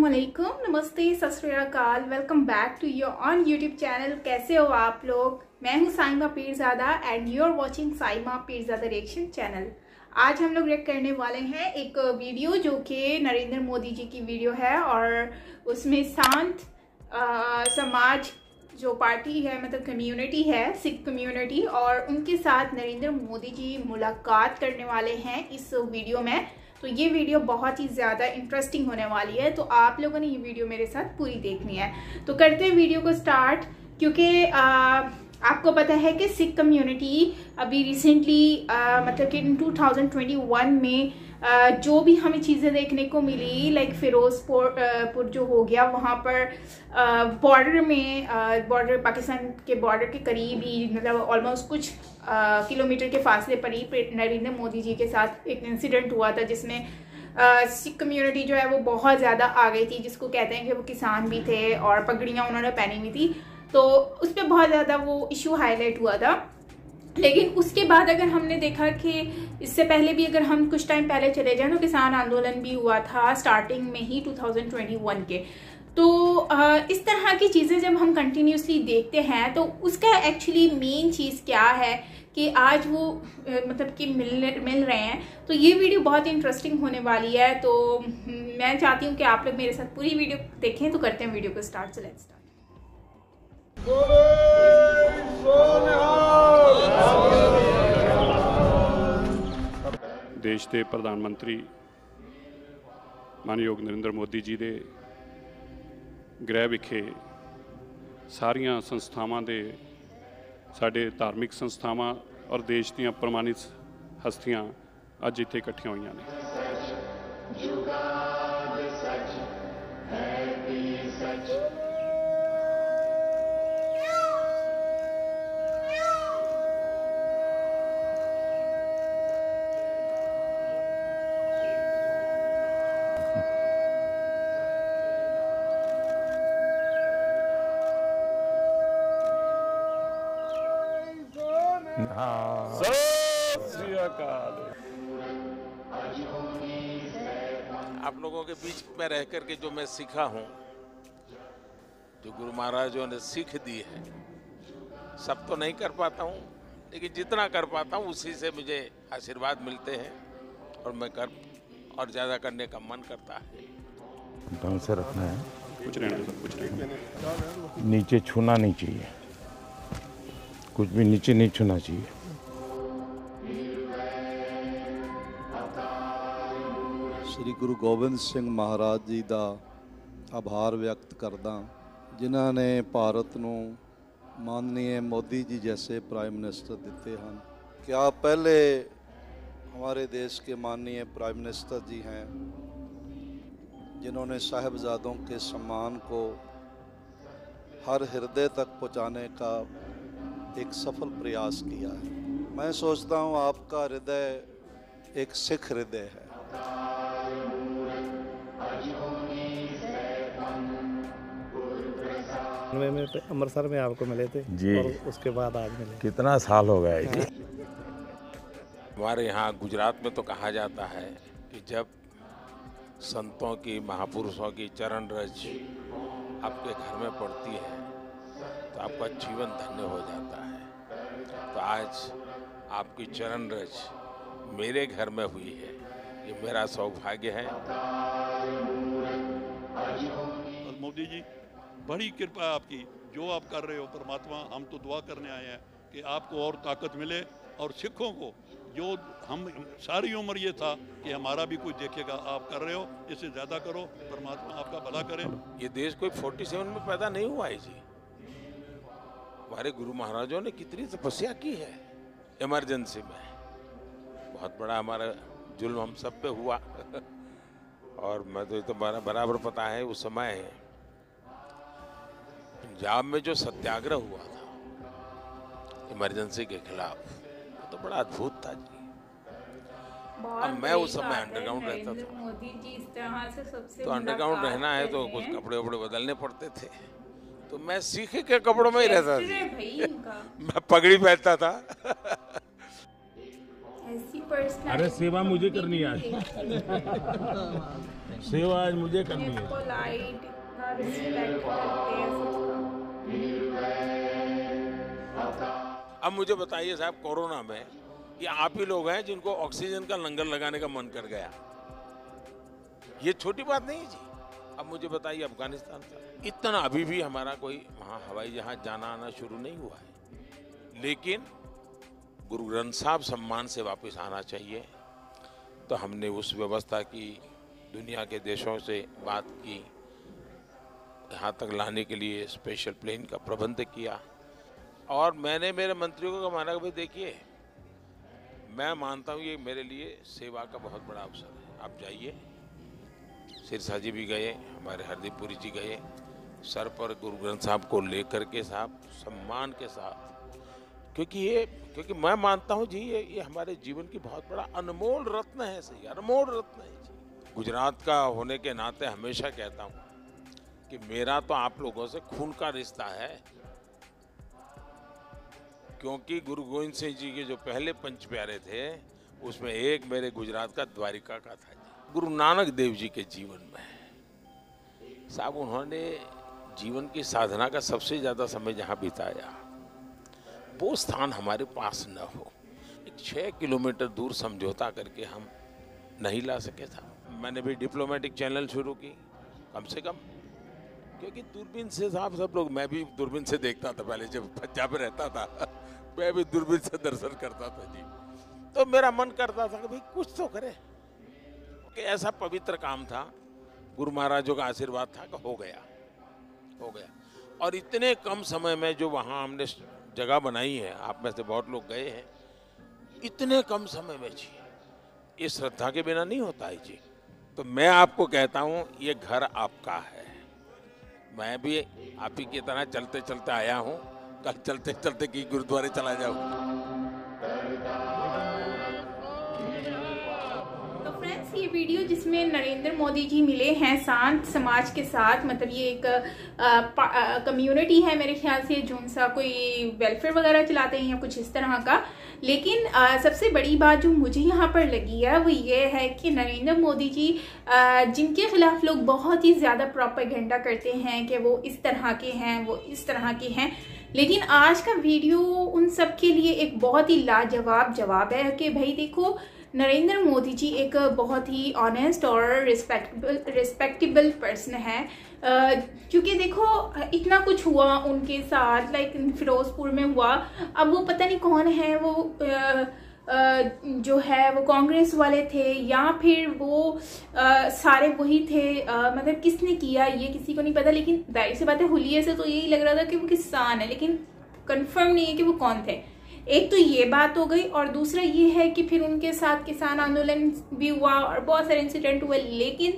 अस्सलामुअलैकुम, नमस्ते, सत श्री अकाल। Welcome back to your on YouTube channel. कैसे हो आप लोग? मैं हूं Saima Peerzada and you are watching Saima Peerzada reaction channel. आज हम लोग रिएक्ट करने वाले हैं एक वीडियो जो कि नरेंद्र मोदी जी की वीडियो है और उसमें शांत समाज जो पार्टी है, मतलब कम्युनिटी है, सिख कम्युनिटी, और उनके साथ नरेंद्र मोदी जी मुलाकात करने वाले हैं इस वीडियो में। तो ये वीडियो बहुत ही ज़्यादा इंटरेस्टिंग होने वाली है, तो आप लोगों ने ये वीडियो मेरे साथ पूरी देखनी है। तो करते हैं वीडियो को स्टार्ट, क्योंकि आपको पता है कि सिख कम्युनिटी अभी रिसेंटली मतलब कि 2021 में जो भी हमें चीज़ें देखने को मिली, लाइक फिरोजपुर जो हो गया, वहाँ पर बॉर्डर में बॉर्डर पाकिस्तान के बॉर्डर के करीब ही, मतलब ऑलमोस्ट कुछ किलोमीटर के फासले पर ही नरेंद्र मोदी जी के साथ एक इंसिडेंट हुआ था जिसमें सिख कम्युनिटी जो है वो बहुत ज़्यादा आ गई थी, जिसको कहते हैं कि वो किसान भी थे और पगड़ियाँ उन्होंने पहनी हुई थी। तो उस पर बहुत ज़्यादा वो इशू हाईलाइट हुआ था। लेकिन उसके बाद अगर हमने देखा कि इससे पहले भी अगर हम कुछ टाइम पहले चले जाएं तो किसान आंदोलन भी हुआ था स्टार्टिंग में ही 2021 के। तो इस तरह की चीज़ें जब हम कंटिन्यूसली देखते हैं तो उसका एक्चुअली मेन चीज़ क्या है कि आज वो मतलब कि मिल रहे हैं। तो ये वीडियो बहुत ही इंटरेस्टिंग होने वाली है। तो मैं चाहती हूँ कि आप लोग मेरे साथ पूरी वीडियो देखें। तो करते हैं वीडियो को स्टार्ट। So let's start. देश के प्रधानमंत्री मानयोग नरेंद्र मोदी जी के गृह विखे सारिया संस्थावां दे साडे धार्मिक संस्थावां और देश दीयां प्रमाणित हस्तियां अज इत्थे इकट्ठियां होईयां ने। आप लोगों के बीच में रह करके जो मैं सीखा हूँ, जो गुरु महाराजों ने सीख दी है, सब तो नहीं कर पाता हूँ, लेकिन जितना कर पाता हूँ उसी से मुझे आशीर्वाद मिलते हैं और मैं और ज़्यादा करने का मन करता है। ढंग से रखना है, कुछ रहना सब कुछ रहना। नीचे छूना नहीं चाहिए, कुछ भी नीचे नहीं छूना चाहिए। श्री गुरु गोबिंद सिंह महाराज जी का आभार व्यक्त करदा, जिन्हों ने भारत को माननीय मोदी जी जैसे प्राइम मिनिस्टर दिते हैं। क्या पहले हमारे देश के माननीय प्राइम मिनिस्टर जी हैं जिन्होंने साहिबजादों के सम्मान को हर हृदय तक पहुंचाने का एक सफल प्रयास किया है। मैं सोचता हूं आपका हृदय एक सिख हृदय है। में अमृतसर में आपको मिले थे जी, और उसके बाद आज मिले। कितना साल हो गया जी। हमारे यहाँ गुजरात में तो कहा जाता है कि जब संतों की, महापुरुषों की चरण रज आपके घर में पड़ती है तो आपका जीवन धन्य हो जाता है। तो आज आपकी चरण रज मेरे घर में हुई है, ये मेरा सौभाग्य है। और मोदी जी, बड़ी कृपा है आपकी, जो आप कर रहे हो परमात्मा, हम तो दुआ करने आए हैं कि आपको और ताकत मिले और सिखों को, जो हम सारी उम्र ये था कि हमारा भी कुछ देखेगा, आप कर रहे हो, इससे ज़्यादा करो, परमात्मा आपका भला करे। ये देश कोई 47 में पैदा नहीं हुआ है जी। हमारे गुरु महाराजों ने कितनी तपस्या की है इमरजेंसी में। बहुत बड़ा हमारा जुल्म हम सब पे हुआ और मैं तो ये तो बराबर पता है, उस समय पंजाब में जो सत्याग्रह हुआ था इमरजेंसी के खिलाफ, वो तो बड़ा अद्भुत था जी। अब मैं उस समय अंडरग्राउंड रहता था, मोदी जी इस तरह से सबसे तो अंडरग्राउंड रहना है तो कुछ कपड़े वपड़े बदलने पड़ते थे, तो मैं सीखे के कपड़ों में ही रहता था। मैं पगड़ी पहनता था। अरे सेवा मुझे करनी है। सेवा आज मुझे करनी है। पोलाइट, इतना रिस्पेक्ट करते हैं सबका। अब मुझे बताइए साहब, कोरोना में ये आप ही लोग हैं जिनको ऑक्सीजन का लंगर लगाने का मन कर गया। ये छोटी बात नहीं है जी। अब मुझे बताइए, अफगानिस्तान का इतना अभी भी हमारा कोई वहाँ हवाई जहाज जाना आना शुरू नहीं हुआ है, लेकिन गुरु ग्रंथ साहब सम्मान से वापस आना चाहिए। तो हमने उस व्यवस्था की, दुनिया के देशों से बात की, यहाँ तक लाने के लिए स्पेशल प्लेन का प्रबंध किया। और मैंने मेरे मंत्रियों को माना कि भाई देखिए, मैं मानता हूँ ये मेरे लिए सेवा का बहुत बड़ा अवसर है, आप जाइए। सिरसा जी भी गए, हमारे हरदीप पुरी जी गए, सर पर गुरु ग्रंथ साहब को लेकर के साहब सम्मान के साथ, क्योंकि मैं मानता हूँ जी ये हमारे जीवन की बहुत बड़ा अनमोल रत्न है। सही, अनमोल रत्न है जी। गुजरात का होने के नाते हमेशा कहता हूँ कि मेरा तो आप लोगों से खून का रिश्ता है, क्योंकि गुरु गोविंद सिंह जी के जो पहले पंच प्यारे थे उसमें एक मेरे गुजरात का द्वारिका का था। गुरु नानक देव जी के जीवन में साहब उन्होंने जीवन की साधना का सबसे ज़्यादा समय जहाँ बिताया, वो स्थान हमारे पास न हो। एक 6 किलोमीटर दूर समझौता करके हम नहीं ला सके था। मैंने भी डिप्लोमेटिक चैनल शुरू की, कम से कम, क्योंकि दूरबीन से साहब सब लोग, मैं भी दूरबीन से देखता था पहले जब पंजाब में रहता था, मैं भी दूरबीन से दर्शन करता था जी। तो मेरा मन करता था कि भाई कुछ तो करे, कि ऐसा पवित्र काम था, गुरु महाराजों का आशीर्वाद था कि हो गया। और इतने कम समय में जो वहाँ हमने जगह बनाई है, आप में से बहुत लोग गए हैं, इतने कम समय में जी, ये श्रद्धा के बिना नहीं होता है जी। तो मैं आपको कहता हूँ ये घर आपका है। मैं भी आप ही की तरह चलते चलते आया हूँ, कल चलते चलते की गुरुद्वारे चला जाऊँ। तो फ्रेंड्स, ये वीडियो जिसमें नरेंद्र मोदी जी मिले हैं शांत समाज के साथ, मतलब ये एक कम्युनिटी है मेरे ख्याल से, जो सा कोई वेलफेयर वगैरह चलाते हैं या कुछ इस तरह का। लेकिन सबसे बड़ी बात जो मुझे यहाँ पर लगी है वो ये है कि नरेंद्र मोदी जी जिनके खिलाफ लोग बहुत ही ज़्यादा प्रोपेगेंडा करते हैं कि वो इस तरह के हैं, वो इस तरह के हैं, लेकिन आज का वीडियो उन सब के लिए एक बहुत ही लाजवाब जवाब है कि भाई देखो, नरेंद्र मोदी जी एक बहुत ही ऑनेस्ट और रिस्पेक्टेबल पर्सन है। क्योंकि देखो इतना कुछ हुआ उनके साथ, लाइक फिरोजपुर में हुआ, अब वो पता नहीं कौन है, वो जो है वो कांग्रेस वाले थे या फिर वो सारे वही थे, मतलब किसने किया ये किसी को नहीं पता। लेकिन जाहिर सी बात है, हुलिये से तो यही लग रहा था कि वो किसान है, लेकिन कंफर्म नहीं है कि वो कौन थे। एक तो ये बात हो गई, और दूसरा ये है कि फिर उनके साथ किसान आंदोलन भी हुआ और बहुत सारे इंसिडेंट हुए। लेकिन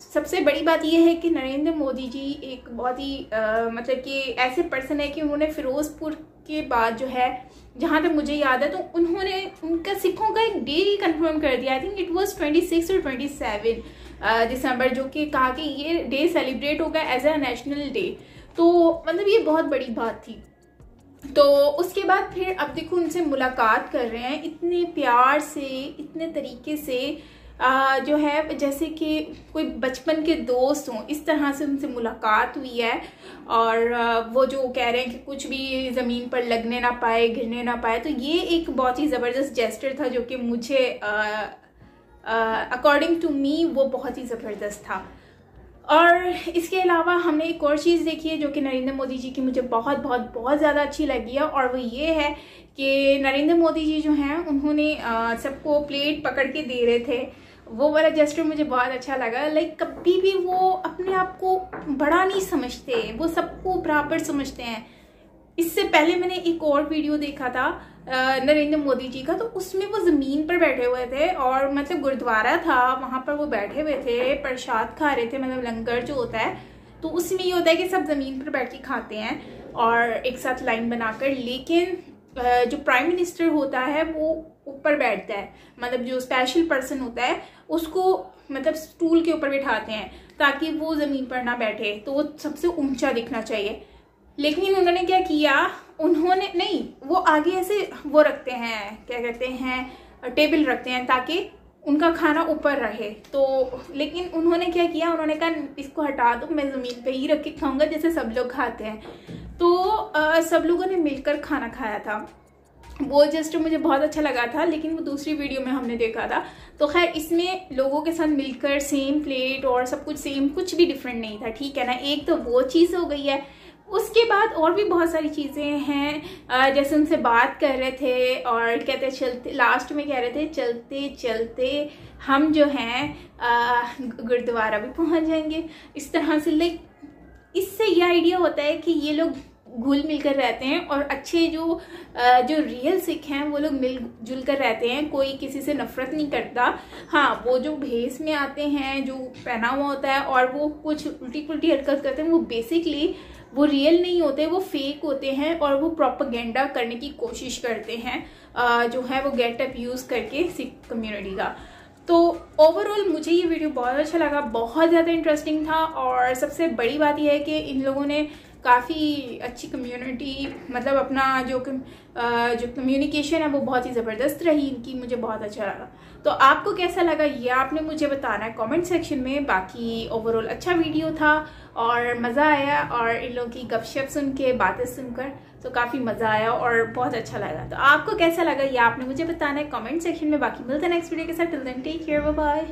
सबसे बड़ी बात यह है कि नरेंद्र मोदी जी एक बहुत ही मतलब कि ऐसे पर्सन है कि उन्होंने फिरोजपुर के बाद जो है, जहाँ तक मुझे याद है, तो उन्होंने उनका सिखों का एक डे ही कंफर्म कर दिया। आई थिंक इट वाज 26 और 27 दिसंबर, जो कि कहा कि ये डे सेलिब्रेट होगा एज अ नेशनल डे। तो मतलब ये बहुत बड़ी बात थी। तो उसके बाद फिर अब देखो उनसे मुलाकात कर रहे हैं इतने प्यार से, इतने तरीके से, जो है जैसे कि कोई बचपन के दोस्त हों, इस तरह से उनसे मुलाकात हुई है। और वो जो कह रहे हैं कि कुछ भी ज़मीन पर लगने ना पाए, गिरने ना पाए, तो ये एक बहुत ही ज़बरदस्त जेस्चर था जो कि मुझे अकॉर्डिंग टू मी वो बहुत ही ज़बरदस्त था। और इसके अलावा हमने एक और चीज़ देखी है जो कि नरेंद्र मोदी जी की मुझे बहुत ज़्यादा अच्छी लगी है, और वो ये है कि नरेंद्र मोदी जी जो हैं उन्होंने सबको प्लेट पकड़ के दे रहे थे। वो वाला जेस्चर मुझे बहुत अच्छा लगा। लाइक कभी भी वो अपने आप को बड़ा नहीं समझते, वो सबको बराबर समझते हैं। इससे पहले मैंने एक और वीडियो देखा था नरेंद्र मोदी जी का, तो उसमें वो ज़मीन पर बैठे हुए थे, और मतलब गुरुद्वारा था, वहाँ पर वो बैठे हुए थे, प्रसाद खा रहे थे, मतलब लंगर जो होता है, तो उसमें ये होता है कि सब ज़मीन पर बैठ के खाते हैं और एक साथ लाइन बनाकर। लेकिन जो प्राइम मिनिस्टर होता है वो ऊपर बैठता है, मतलब जो स्पेशल पर्सन होता है उसको मतलब स्टूल के ऊपर बिठाते हैं ताकि वो ज़मीन पर ना बैठे, तो वो सबसे ऊंचा दिखना चाहिए। लेकिन उन्होंने क्या किया, उन्होंने नहीं, वो आगे ऐसे वो रखते हैं, क्या कहते हैं, टेबल रखते हैं, ताकि उनका खाना ऊपर रहे। तो लेकिन उन्होंने क्या किया, उन्होंने कहा इसको हटा दो, मैं ज़मीन पे ही रख के खाऊंगा जैसे सब लोग खाते हैं। तो सब लोगों ने मिलकर खाना खाया था, वो जस्ट मुझे बहुत अच्छा लगा था। लेकिन वो दूसरी वीडियो में हमने देखा था। तो खैर इसमें लोगों के साथ मिलकर सेम प्लेट और सब कुछ सेम, कुछ भी डिफरेंट नहीं था, ठीक है ना। एक तो वो चीज़ हो गई है। उसके बाद और भी बहुत सारी चीज़ें हैं, जैसे उनसे बात कर रहे थे और कहते चलते, लास्ट में कह रहे थे चलते चलते हम जो हैं गुरुद्वारा भी पहुंच जाएंगे। इस तरह से लाइक इससे ये आइडिया होता है कि ये लोग घुल मिलकर रहते हैं और अच्छे जो रियल सिख हैं वो लोग मिलजुल कर रहते हैं, कोई किसी से नफरत नहीं करता। हाँ, वो जो भेष में आते हैं, जो पहना हुआ होता है और वो कुछ उल्टी पुल्टी हरकत करते हैं, वो बेसिकली वो रियल नहीं होते, वो फेक होते हैं और वो प्रोपेगेंडा करने की कोशिश करते हैं, जो है वो गेटअप यूज़ करके सिख कम्युनिटी का। तो ओवरऑल मुझे ये वीडियो बहुत अच्छा लगा, बहुत ज़्यादा इंटरेस्टिंग था। और सबसे बड़ी बात यह है कि इन लोगों ने काफ़ी अच्छी कम्युनिटी, मतलब अपना जो कम्युनिकेशन है वो बहुत ही ज़बरदस्त रही इनकी, मुझे बहुत अच्छा लगा। तो आपको कैसा लगा ये आपने मुझे बताना है कमेंट सेक्शन में। बाकी ओवरऑल अच्छा वीडियो था और मज़ा आया, और इन लोगों की गपशप सुन के, बातें सुनकर तो काफ़ी मज़ा आया और बहुत अच्छा लगा। तो आपको कैसा लगा ये आपने मुझे बताना है कमेंट सेक्शन में। बाकी मिलते हैं नेक्स्ट वीडियो के साथ, till then take care, bye bye.